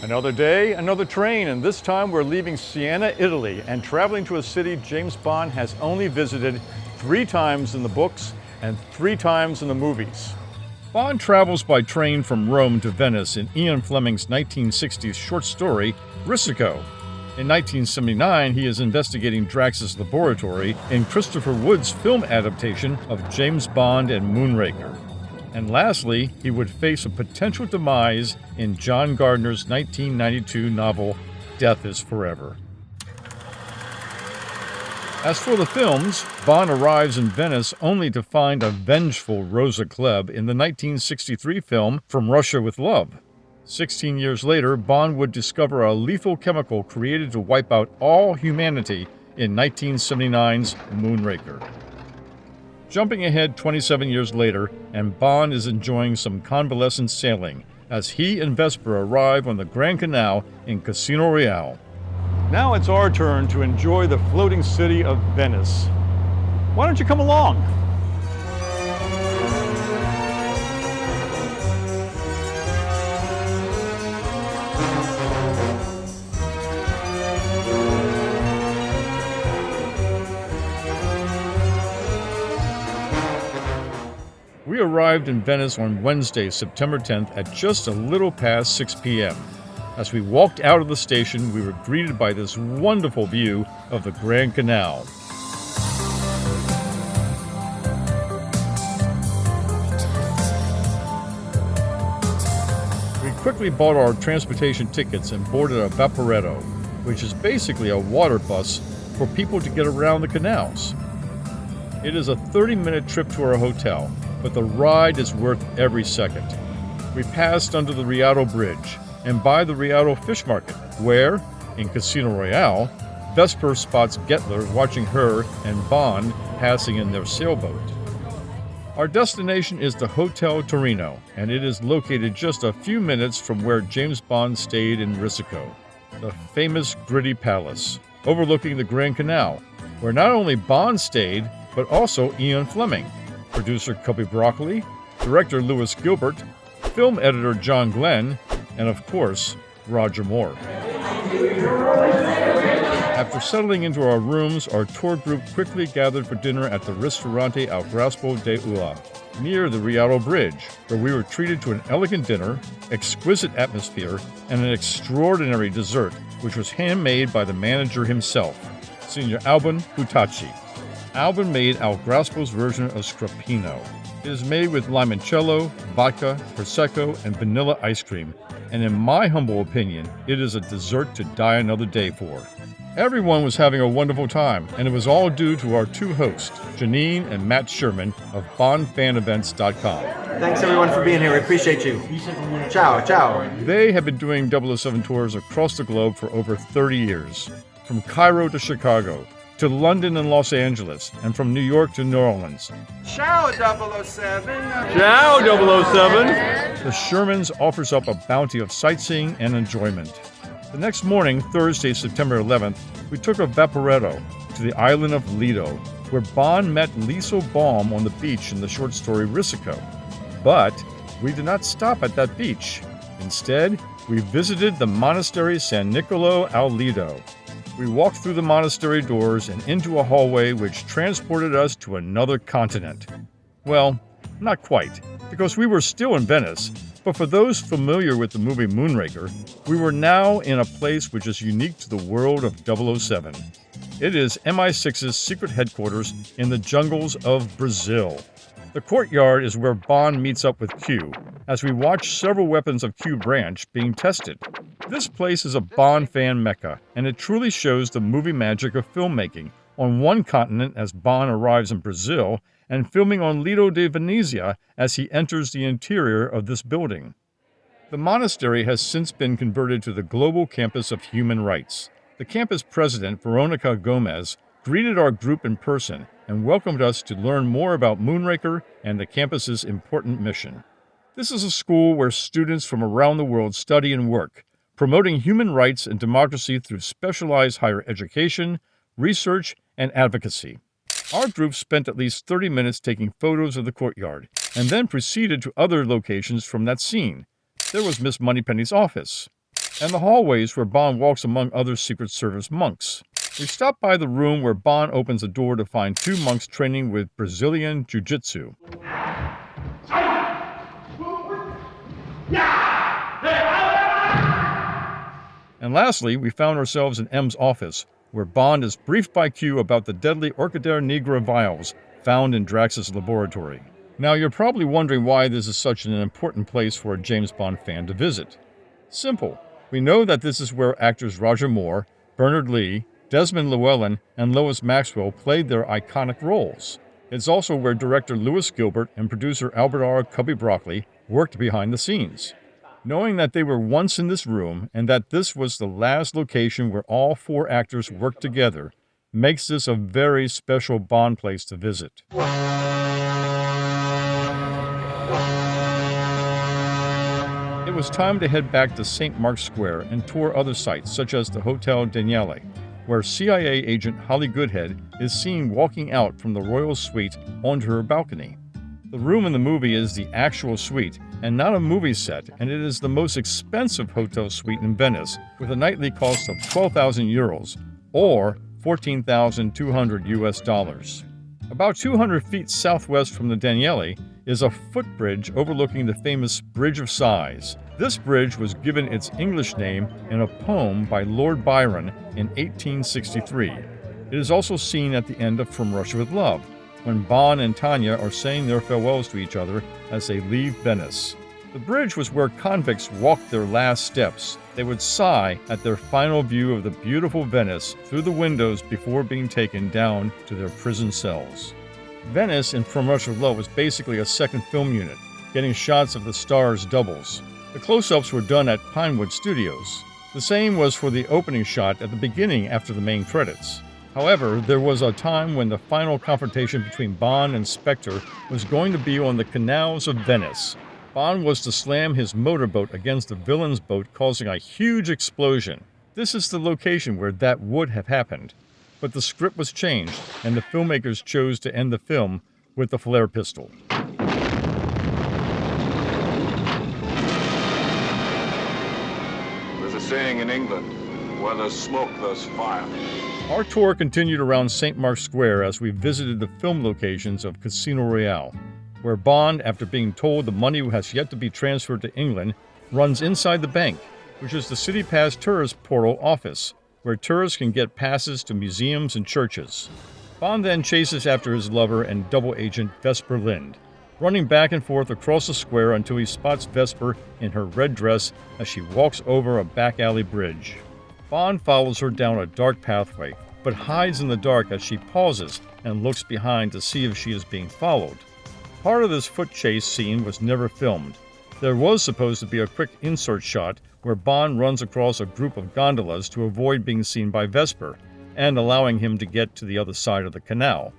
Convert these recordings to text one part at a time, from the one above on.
Another day, another train, and this time we're leaving Siena, Italy, and traveling to a city James Bond has only visited 3 times in the books and 3 times in the movies. Bond travels by train from Rome to Venice in Ian Fleming's 1960s short story, Risico. In 1979, he is investigating Drax's laboratory in Christopher Wood's film adaptation of James Bond and Moonraker. And lastly, he would face a potential demise in John Gardner's 1992 novel, Death is Forever. As for the films, Bond arrives in Venice only to find a vengeful Rosa Klebb in the 1963 film From Russia with Love. 16 years later, Bond would discover a lethal chemical created to wipe out all humanity in 1979's Moonraker. Jumping ahead 27 years later, and Bond is enjoying some convalescent sailing as he and Vesper arrive on the Grand Canal in Casino Royale. Now it's our turn to enjoy the floating city of Venice. Why don't you come along? We arrived in Venice on Wednesday, September 10th at just a little past 6 p.m. As we walked out of the station, we were greeted by this wonderful view of the Grand Canal. We quickly bought our transportation tickets and boarded a Vaporetto, which is basically a water bus for people to get around the canals. It is a 30-minute trip to our hotel, but the ride is worth every second. We passed under the Risico Bridge and by the Risico Fish Market, where, in Casino Royale, Vesper spots Gettler watching her and Bond passing in their sailboat. Our destination is the Hotel Torino, and it is located just a few minutes from where James Bond stayed in Risico, the famous gritty palace, overlooking the Grand Canal, where not only Bond stayed, but also Ian Fleming, producer Cubby Broccoli, director Lewis Gilbert, film editor John Glenn, and of course, Roger Moore. After settling into our rooms, our tour group quickly gathered for dinner at the Ristorante Al Graspo de Ula, near the Risico Bridge, where we were treated to an elegant dinner, exquisite atmosphere, and an extraordinary dessert, which was handmade by the manager himself, Signor Alban Butacci. Alban made Al Graspo's version of Scrappino. It is made with limoncello, vodka, prosecco, and vanilla ice cream, and in my humble opinion, it is a dessert to die another day for. Everyone was having a wonderful time, and it was all due to our 2 hosts, Janine and Matt Sherman of BondFanEvents.com. Thanks everyone for being here. We appreciate you. Ciao, ciao. They have been doing 007 tours across the globe for over 30 years, from Cairo to Chicago, to London and Los Angeles, and from New York to New Orleans. Ciao, 007. Ciao, 007. The Shermans offers up a bounty of sightseeing and enjoyment. The next morning, Thursday, September 11th, we took a Vaporetto to the island of Lido, where Bond met Liesl Baum on the beach in the short story Risico. But we did not stop at that beach. Instead, we visited the monastery San Nicolo al Lido. We walked through the monastery doors and into a hallway which transported us to another continent. Well, not quite, because we were still in Venice, but for those familiar with the movie Moonraker, we were now in a place which is unique to the world of 007. It is MI6's secret headquarters in the jungles of Brazil. The courtyard is where Bond meets up with Q, as we watch several weapons of Q Branch being tested. This place is a Bond fan mecca, and it truly shows the movie magic of filmmaking, on one continent as Bond arrives in Brazil, and filming on Lido de Venezia as he enters the interior of this building. The monastery has since been converted to the Global Campus of Human Rights. The campus president, Veronica Gomez, greeted our group in person and welcomed us to learn more about Moonraker and the campus's important mission. This is a school where students from around the world study and work, promoting human rights and democracy through specialized higher education, research, and advocacy. Our group spent at least 30 minutes taking photos of the courtyard, and then proceeded to other locations from that scene. There was Miss Moneypenny's office. and the hallways where Bond walks among other Secret Service monks. We stop by the room where Bond opens a door to find two monks training with Brazilian Jiu-Jitsu. And lastly, we found ourselves in M's office, where Bond is briefed by Q about the deadly Orchidea nigra vials found in Drax's laboratory. Now, you're probably wondering why this is such an important place for a James Bond fan to visit. Simple. We know that this is where actors Roger Moore, Bernard Lee, Desmond Llewellyn, and Lois Maxwell played their iconic roles. It's also where director Lewis Gilbert and producer Albert R. Cubby Broccoli worked behind the scenes. Knowing that they were once in this room and that this was the last location where all four actors worked together makes this a very special Bond place to visit. It was time to head back to St. Mark's Square and tour other sites such as the Hotel Daniele, where CIA agent Holly Goodhead is seen walking out from the royal suite onto her balcony. The room in the movie is the actual suite and not a movie set, and it is the most expensive hotel suite in Venice with a nightly cost of 12,000 euros or 14,200 US dollars. About 200 feet southwest from the Daniele is a footbridge overlooking the famous Bridge of Sighs. This bridge was given its English name in a poem by Lord Byron in 1863. It is also seen at the end of From Russia with Love, when Bond and Tanya are saying their farewells to each other as they leave Venice. The bridge was where convicts walked their last steps. They would sigh at their final view of the beautiful Venice through the windows before being taken down to their prison cells. Venice in From Russia with Love was basically a second film unit, getting shots of the stars doubles. The close-ups were done at Pinewood Studios. The same was for the opening shot at the beginning after the main credits. However, there was a time when the final confrontation between Bond and Spectre was going to be on the canals of Venice. Bond was to slam his motorboat against the villain's boat, causing a huge explosion. This is the location where that would have happened. But the script was changed, and the filmmakers chose to end the film with the flare pistol. There's a saying in England, where there's smoke, there's fire. Our tour continued around St. Mark's Square as we visited the film locations of Casino Royale, where Bond, after being told the money has yet to be transferred to England, runs inside the bank, which is the City Pass tourist portal office, where tourists can get passes to museums and churches. Bond then chases after his lover and double agent Vesper Lynd, running back and forth across the square until he spots Vesper in her red dress as she walks over a back alley bridge. Bond follows her down a dark pathway, but hides in the dark as she pauses and looks behind to see if she is being followed. Part of this foot chase scene was never filmed. There was supposed to be a quick insert shot where Bond runs across a group of gondolas to avoid being seen by Vesper and allowing him to get to the other side of the canal.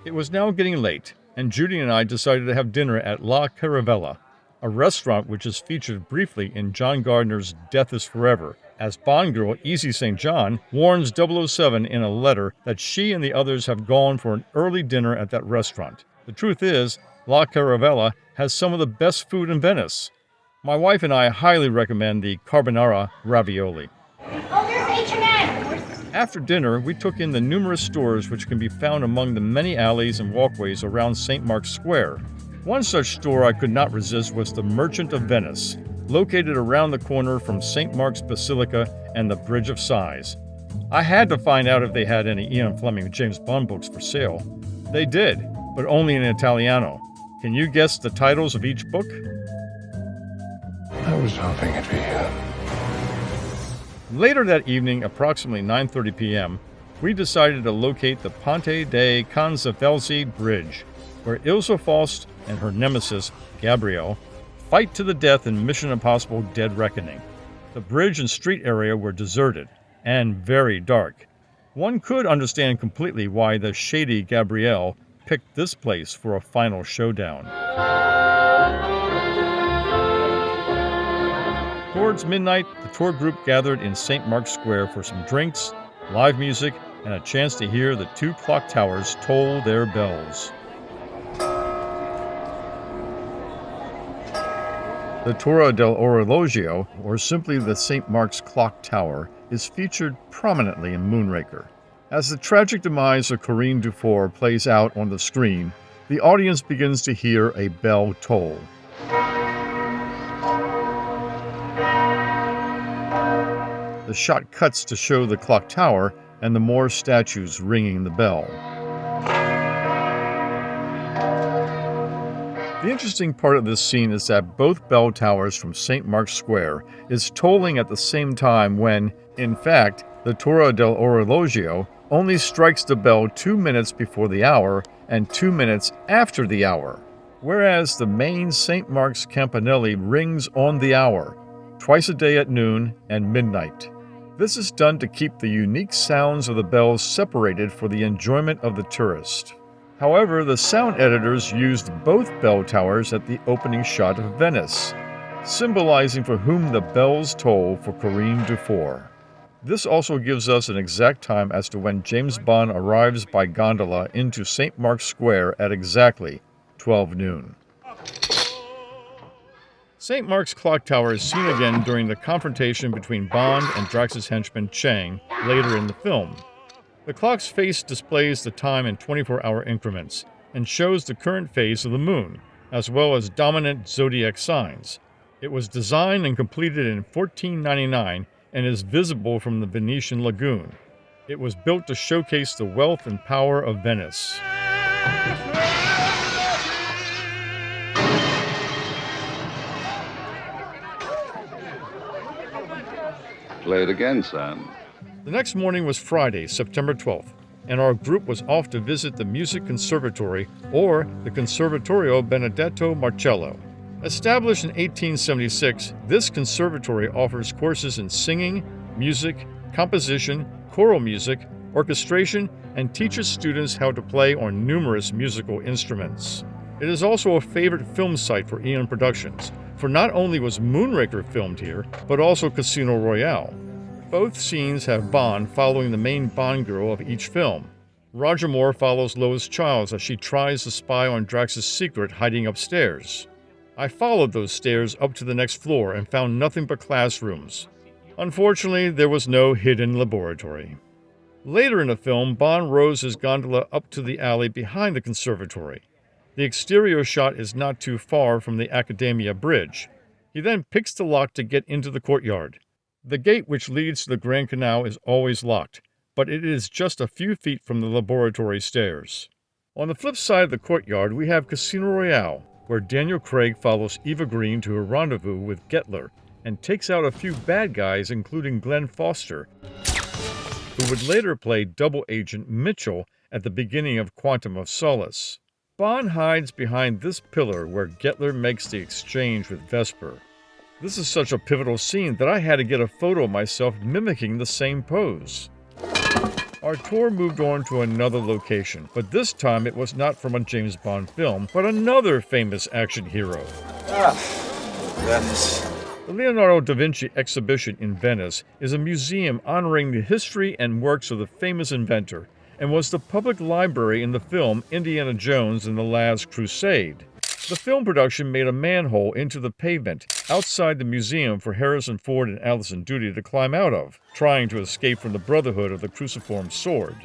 It was now getting late, and Judy and I decided to have dinner at La Caravella, a restaurant which is featured briefly in John Gardner's Death is Forever, as Bond girl Easy St. John warns 007 in a letter that she and the others have gone for an early dinner at that restaurant. The truth is, La Caravella has some of the best food in Venice. My wife and I highly recommend the carbonara ravioli. Oh, there's H&M! After dinner, we took in the numerous stores which can be found among the many alleys and walkways around St. Mark's Square. One such store I could not resist was the Merchant of Venice, located around the corner from St. Mark's Basilica and the Bridge of Sighs. I had to find out if they had any Ian Fleming James Bond books for sale. They did, but only in Italiano. Can you guess the titles of each book? I was hoping it'd be you. Later that evening, approximately 9:30 p.m., we decided to locate the Ponte dei Consalvezzi Bridge, where Ilsa Faust and her nemesis, Gabrielle, fight to the death in Mission Impossible Dead Reckoning. The bridge and street area were deserted and very dark. One could understand completely why the shady Gabrielle picked this place for a final showdown. Towards midnight, the tour group gathered in St. Mark's Square for some drinks, live music, and a chance to hear the two clock towers toll their bells. The Torre dell'Orologio, or simply the St. Mark's Clock Tower, is featured prominently in Moonraker. As the tragic demise of Corinne Dufour plays out on the screen, the audience begins to hear a bell toll. The shot cuts to show the clock tower and the Moor statues ringing the bell. The interesting part of this scene is that both bell towers from St. Mark's Square is tolling at the same time when, in fact, the Torre dell'Orologio only strikes the bell 2 minutes before the hour and 2 minutes after the hour, whereas the main St. Mark's Campanile rings on the hour, twice a day at noon and midnight. This is done to keep the unique sounds of the bells separated for the enjoyment of the tourist. However, the sound editors used both bell towers at the opening shot of Venice, symbolizing for whom the bells toll for Corinne Dufour. This also gives us an exact time as to when James Bond arrives by gondola into St. Mark's Square at exactly 12 noon. St. Mark's Clock Tower is seen again during the confrontation between Bond and Drax's henchman Chang later in the film. The clock's face displays the time in 24-hour increments and shows the current phase of the moon, as well as dominant zodiac signs. It was designed and completed in 1499 and is visible from the Venetian lagoon. It was built to showcase the wealth and power of Venice. Play it again, Sam. The next morning was Friday, September 12th, and our group was off to visit the Music Conservatory, or the Conservatorio Benedetto Marcello. Established in 1876, this conservatory offers courses in singing, music, composition, choral music, orchestration, and teaches students how to play on numerous musical instruments. It is also a favorite film site for Eon Productions, for not only was Moonraker filmed here, but also Casino Royale. Both scenes have Bond following the main Bond girl of each film. Roger Moore follows Lois Childs as she tries to spy on Drax's secret hiding upstairs. I followed those stairs up to the next floor and found nothing but classrooms. Unfortunately, there was no hidden laboratory. Later in the film, Bond rows his gondola up to the alley behind the conservatory. The exterior shot is not too far from the Academia Bridge. He then picks the lock to get into the courtyard. The gate which leads to the Grand Canal is always locked, but it is just a few feet from the laboratory stairs. On the flip side of the courtyard, we have Casino Royale, where Daniel Craig follows Eva Green to her rendezvous with Gettler and takes out a few bad guys, including Glenn Foster, who would later play double agent Mitchell at the beginning of Quantum of Solace. Bond hides behind this pillar where Gettler makes the exchange with Vesper. This is such a pivotal scene that I had to get a photo of myself mimicking the same pose. Our tour moved on to another location, but this time it was not from a James Bond film, but another famous action hero. Venice. The Leonardo da Vinci exhibition in Venice is a museum honoring the history and works of the famous inventor, and was the public library in the film Indiana Jones and the Last Crusade. The film production made a manhole into the pavement outside the museum for Harrison Ford and Allison Doody to climb out of, trying to escape from the Brotherhood of the Cruciform Sword.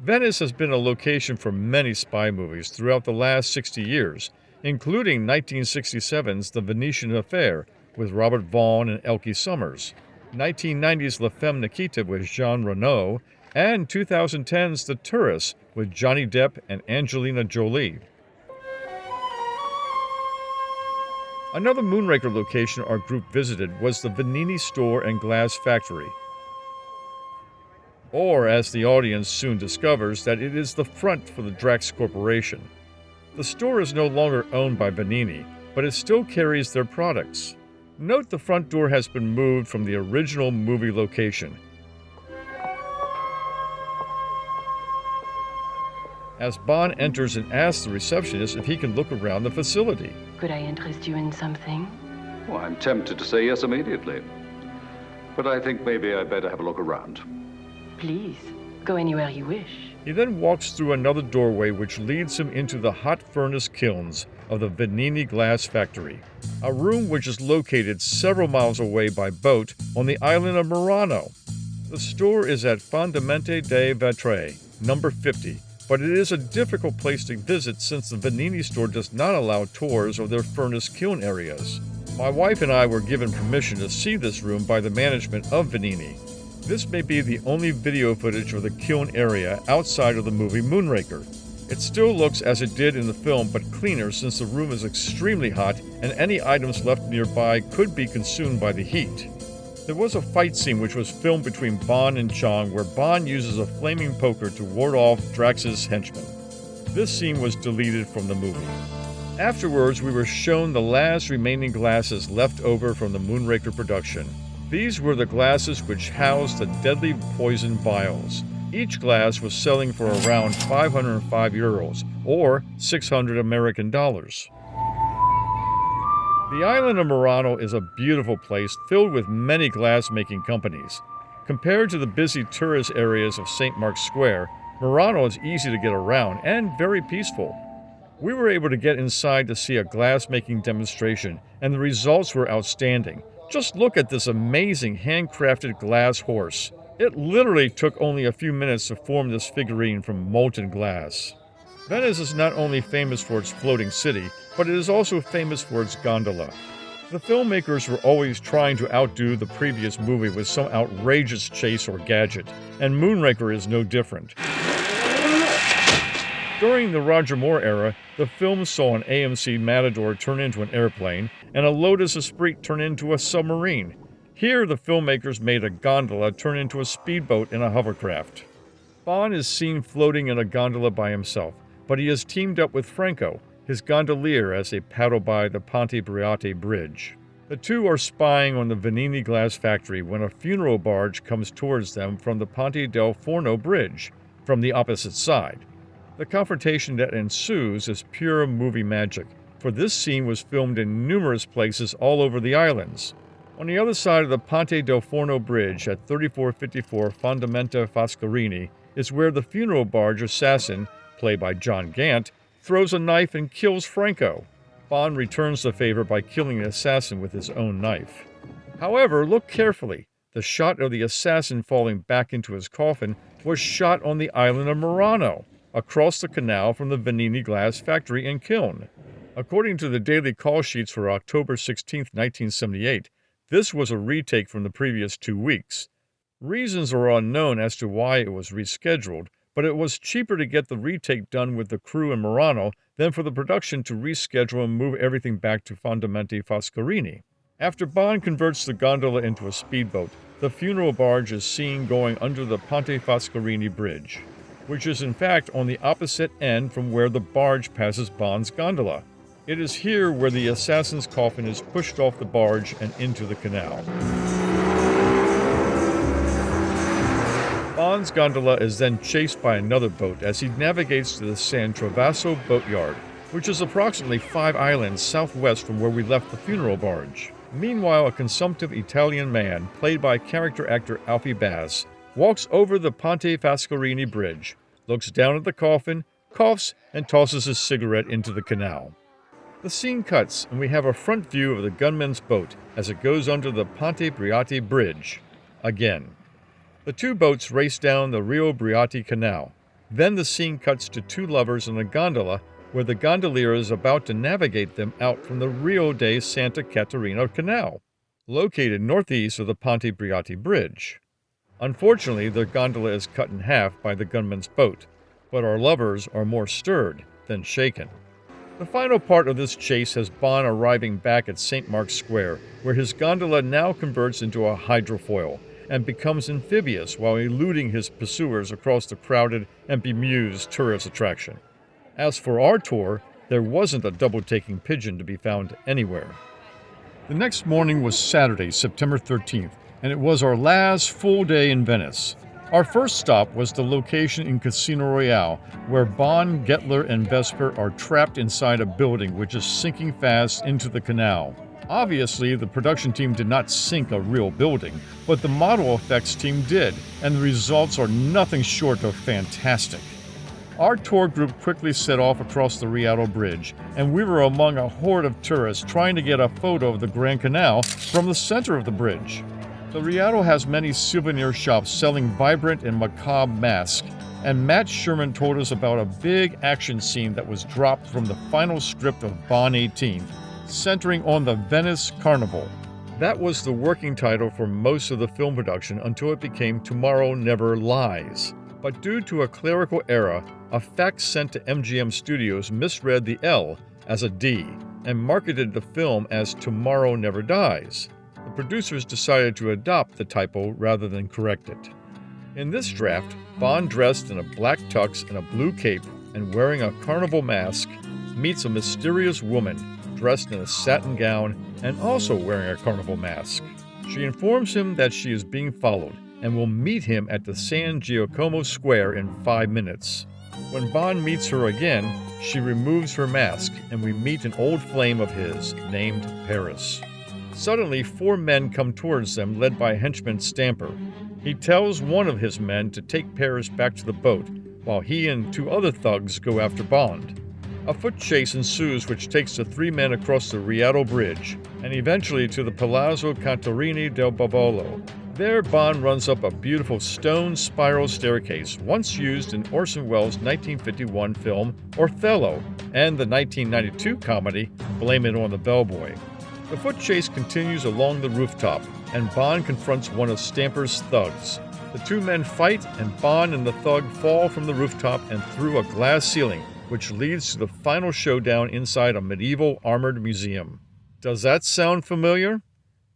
Venice has been a location for many spy movies throughout the last 60 years, including 1967's The Venetian Affair with Robert Vaughn and Elke Summers, 1990's La Femme Nikita with Jean Reno, and 2010's The Tourist with Johnny Depp and Angelina Jolie. Another Moonraker location our group visited was the Venini store and glass factory. Or, as the audience soon discovers, that it is the front for the Drax Corporation. The store is no longer owned by Venini, but it still carries their products. Note the front door has been moved from the original movie location. As Bond enters and asks the receptionist if he can look around the facility. Could I interest you in something? Well, I'm tempted to say yes immediately. But I think maybe I'd better have a look around. Please. Go anywhere you wish. He then walks through another doorway which leads him into the hot furnace kilns of the Venini glass factory, a room which is located several miles away by boat on the island of Murano. The store is at Fondamente dei Vetri, number 50, but it is a difficult place to visit since the Venini store does not allow tours of their furnace kiln areas. My wife and I were given permission to see this room by the management of Venini. This may be the only video footage of the kiln area outside of the movie Moonraker. It still looks as it did in the film, but cleaner since the room is extremely hot and any items left nearby could be consumed by the heat. There was a fight scene which was filmed between Bond and Chong where Bond uses a flaming poker to ward off Drax's henchmen. This scene was deleted from the movie. Afterwards, we were shown the last remaining glasses left over from the Moonraker production. These were the glasses which housed the deadly poison vials. Each glass was selling for around 505 euros, or 600 American dollars. The island of Murano is a beautiful place filled with many glass-making companies. Compared to the busy tourist areas of St. Mark's Square, Murano is easy to get around and very peaceful. We were able to get inside to see a glass-making demonstration, and the results were outstanding. Just look at this amazing handcrafted glass horse. It literally took only a few minutes to form this figurine from molten glass. Venice is not only famous for its floating city, but it is also famous for its gondola. The filmmakers were always trying to outdo the previous movie with some outrageous chase or gadget, and Moonraker is no different. During the Roger Moore era, the film saw an AMC Matador turn into an airplane and a Lotus Esprit turn into a submarine. Here, the filmmakers made a gondola turn into a speedboat and a hovercraft. Bond is seen floating in a gondola by himself, but he is teamed up with Franco, his gondolier, as they paddle by the Ponte Briate Bridge. The two are spying on the Venini glass factory when a funeral barge comes towards them from the Ponte del Forno Bridge, from the opposite side. The confrontation that ensues is pure movie magic, for this scene was filmed in numerous places all over the islands. On the other side of the Ponte del Forno Bridge at 3454 Fondamenta Foscarini is where the funeral barge assassin, played by John Gant, throws a knife and kills Franco. Bond returns the favor by killing the assassin with his own knife. However, look carefully. The shot of the assassin falling back into his coffin was shot on the island of Murano, across the canal from the Venini glass factory and kiln. According to the daily call sheets for October 16, 1978, this was a retake from the previous 2 weeks. Reasons are unknown as to why it was rescheduled, but it was cheaper to get the retake done with the crew in Murano than for the production to reschedule and move everything back to Fondamenti Foscarini. After Bond converts the gondola into a speedboat, the funeral barge is seen going under the Ponte Foscarini Bridge, which is in fact on the opposite end from where the barge passes Bond's gondola. It is here where the assassin's coffin is pushed off the barge and into the canal. Bond's gondola is then chased by another boat as he navigates to the San Trovaso boatyard, which is approximately 5 islands southwest from where we left the funeral barge. Meanwhile, a consumptive Italian man, played by character actor Alfie Bass, walks over the Ponte Foscarini Bridge, looks down at the coffin, coughs, and tosses his cigarette into the canal. The scene cuts, and we have a front view of the gunman's boat as it goes under the Ponte Briate Bridge. Again. The two boats race down the Rio Briate Canal. Then the scene cuts to 2 lovers in a gondola where the gondolier is about to navigate them out from the Rio de Santa Caterina Canal, located northeast of the Ponte Briate Bridge. Unfortunately, the gondola is cut in half by the gunman's boat, but our lovers are more stirred than shaken. The final part of this chase has Bond arriving back at St. Mark's Square, where his gondola now converts into a hydrofoil and becomes amphibious while eluding his pursuers across the crowded and bemused tourist attraction. As for our tour, there wasn't a double-taking pigeon to be found anywhere. The next morning was Saturday, September 13th, and it was our last full day in Venice. Our first stop was the location in Casino Royale, where Bond, Gettler, and Vesper are trapped inside a building which is sinking fast into the canal. Obviously, the production team did not sink a real building, but the model effects team did, and the results are nothing short of fantastic. Our tour group quickly set off across the Risico Bridge, and we were among a horde of tourists trying to get a photo of the Grand Canal from the center of the bridge. The Risico has many souvenir shops selling vibrant and macabre masks, and Matt Sherman told us about a big action scene that was dropped from the final script of Bond 18, centering on the Venice Carnival. That was the working title for most of the film production until it became Tomorrow Never Lies. But due to a clerical error, a fax sent to MGM Studios misread the L as a D and marketed the film as Tomorrow Never Dies. The producers decided to adopt the typo rather than correct it. In this draft, Bond, dressed in a black tux and a blue cape and wearing a carnival mask, meets a mysterious woman dressed in a satin gown and also wearing a carnival mask. She informs him that she is being followed and will meet him at the San Giacomo Square in 5 minutes. When Bond meets her again, she removes her mask and we meet an old flame of his named Paris. Suddenly, 4 men come towards them led by henchman Stamper. He tells one of his men to take Paris back to the boat while he and 2 other thugs go after Bond. A foot chase ensues which takes the 3 men across the Risico Bridge and eventually to the Palazzo Cantarini del Bavolo. There, Bond runs up a beautiful stone spiral staircase once used in Orson Welles' 1951 film Othello and the 1992 comedy Blame It on the Bellboy. The foot chase continues along the rooftop, and Bond confronts one of Stamper's thugs. The 2 men fight, and Bond and the thug fall from the rooftop and through a glass ceiling, which leads to the final showdown inside a medieval armored museum. Does that sound familiar?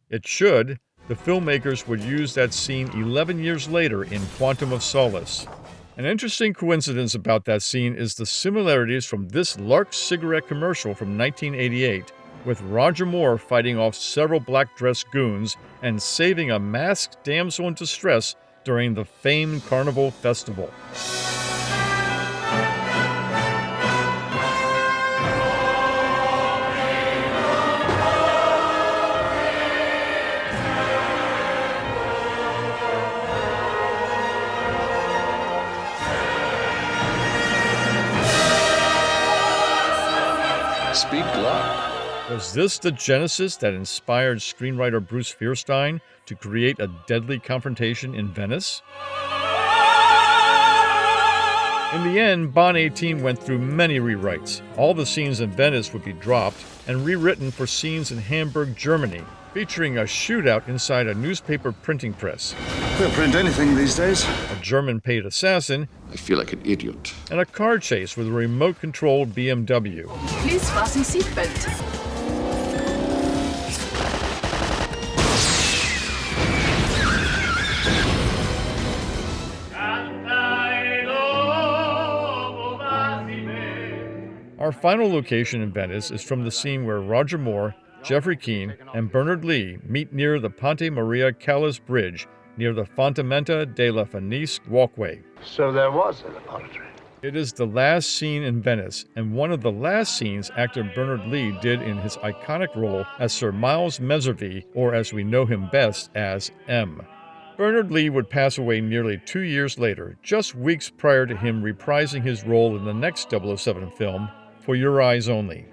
It should. The filmmakers would use that scene 11 years later in Quantum of Solace. An interesting coincidence about that scene is the similarities from this Lark cigarette commercial from 1988, with Roger Moore fighting off several black-dressed goons and saving a masked damsel in distress during the famed Carnival Festival. Speak loud. Was this the genesis that inspired screenwriter Bruce Fierstein to create a deadly confrontation in Venice? In the end, Bond 18 went through many rewrites. All the scenes in Venice would be dropped and rewritten for scenes in Hamburg, Germany, featuring a shootout inside a newspaper printing press, They'll print anything these days. a German paid assassin, I feel like an idiot. and a car chase with a remote-controlled BMW. Please fasten seatbelt. Our final location in Venice is from the scene where Roger Moore, Jeffrey Keane, and Bernard Lee meet near the Ponte Maria Callas Bridge near the Fondamenta della Fenice walkway. So there was a laboratory. It is the last scene in Venice, and one of the last scenes actor Bernard Lee did in his iconic role as Sir Miles Meservey, or as we know him best as M. Bernard Lee would pass away nearly 2 years later, just weeks prior to him reprising his role in the next 007 film, For Your Eyes Only.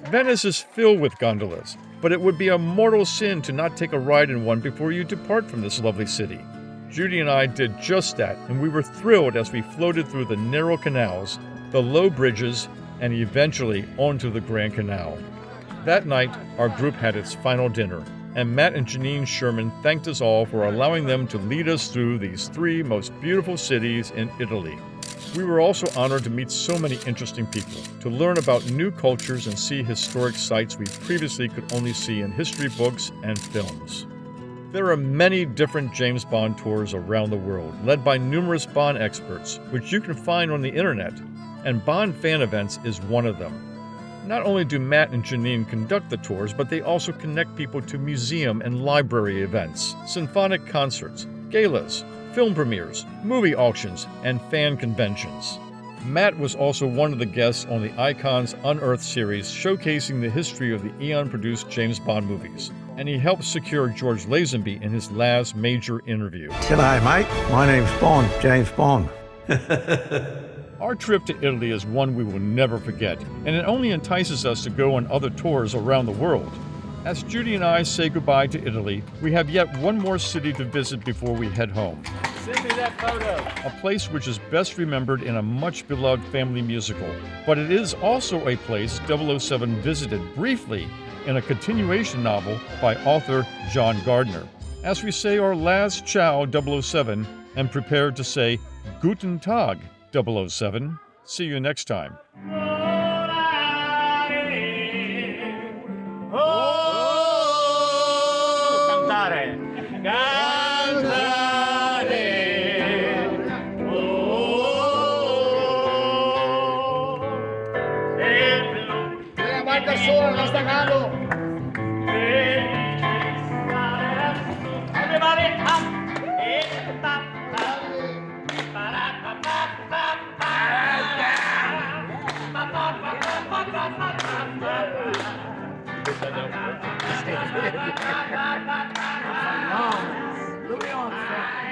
Venice is filled with gondolas, but it would be a mortal sin to not take a ride in one before you depart from this lovely city. Judy and I did just that, and we were thrilled as we floated through the narrow canals, the low bridges, and eventually onto the Grand Canal. That night, our group had its final dinner, and Matt and Janine Sherman thanked us all for allowing them to lead us through these 3 most beautiful cities in Italy. We were also honored to meet so many interesting people, to learn about new cultures and see historic sites we previously could only see in history books and films. There are many different James Bond tours around the world, led by numerous Bond experts, which you can find on the internet, and Bond Fan Events is one of them. Not only do Matt and Janine conduct the tours, but they also connect people to museum and library events, symphonic concerts, galas, film premieres, movie auctions, and fan conventions. Matt was also one of the guests on the Icons Unearthed series showcasing the history of the Eon-produced James Bond movies, and he helped secure George Lazenby in his last major interview. G'day, mate. My name's Bond, James Bond. Our trip to Italy is one we will never forget, and it only entices us to go on other tours around the world. As Judy and I say goodbye to Italy, we have yet one more city to visit before we head home. Send me that photo. A place which is best remembered in a much-beloved family musical, but it is also a place 007 visited briefly in a continuation novel by author John Gardner. As we say our last Ciao 007 and prepare to say Guten Tag 007, see you next time. Louis Armstrong.